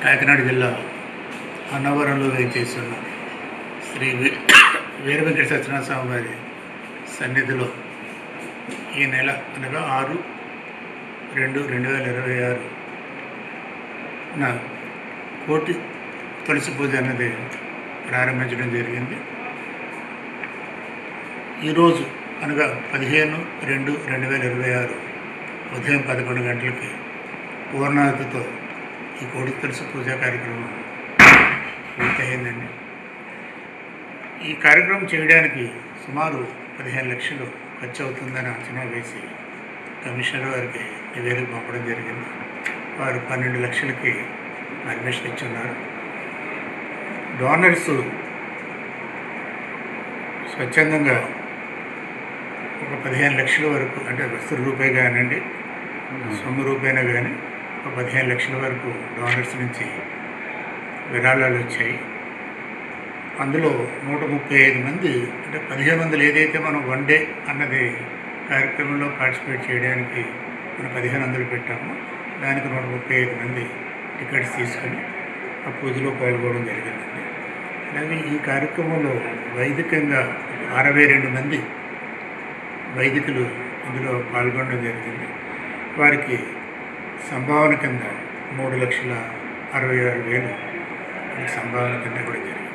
కాకినాడ జిల్లా అన్నవరంలో వేయించేస్తున్న శ్రీ వీర వెంకట సత్యనారాయణ స్వామి వారి సన్నిధిలో ఈ నెల అనగా 6/2/2026 నా కోటి తులసి పూజ అన్నది ప్రారంభించడం జరిగింది. ఈరోజు అనగా 15/2/2026 ఉదయం 11 గంటలకి పూర్ణాహుతితో ఈ కోటి తులసి పూజా కార్యక్రమం పూర్తయిందండి. ఈ కార్యక్రమం చేయడానికి సుమారు 15 లక్షలు ఖర్చు అవుతుందని అంచనా వేసి కమిషనర్ వారికి నివేదిక పంపడం జరిగింది. వారు 12 లక్షలకి పర్మిషన్ ఇచ్చున్నారు. డోనర్స్ స్వచ్ఛందంగా ఒక 15 లక్షల వరకు, అంటే వస్తువు రూపాయి కానివ్వండి, సొమ్ము రూపాయినా కానీ ఒక 15 లక్షల వరకు డోనర్స్ నుంచి విరాళాలు వచ్చాయి. అందులో 135 మంది, అంటే 1500 ఏదైతే మనం వన్ డే అన్నది కార్యక్రమంలో పార్టిసిపేట్ చేయడానికి మనం 1500 పెట్టామో దానికి 135 మంది టికెట్స్ తీసుకొని ఆ పూజలో పాల్గొనడం జరిగిందండి. అలాగే ఈ కార్యక్రమంలో వైదికంగా 62 మంది వైదికులు ఇందులో పాల్గొనడం జరిగింది. వారికి సంభావన కింద 3,66,6,000 సంభావన కింద కూడా జరిగింది.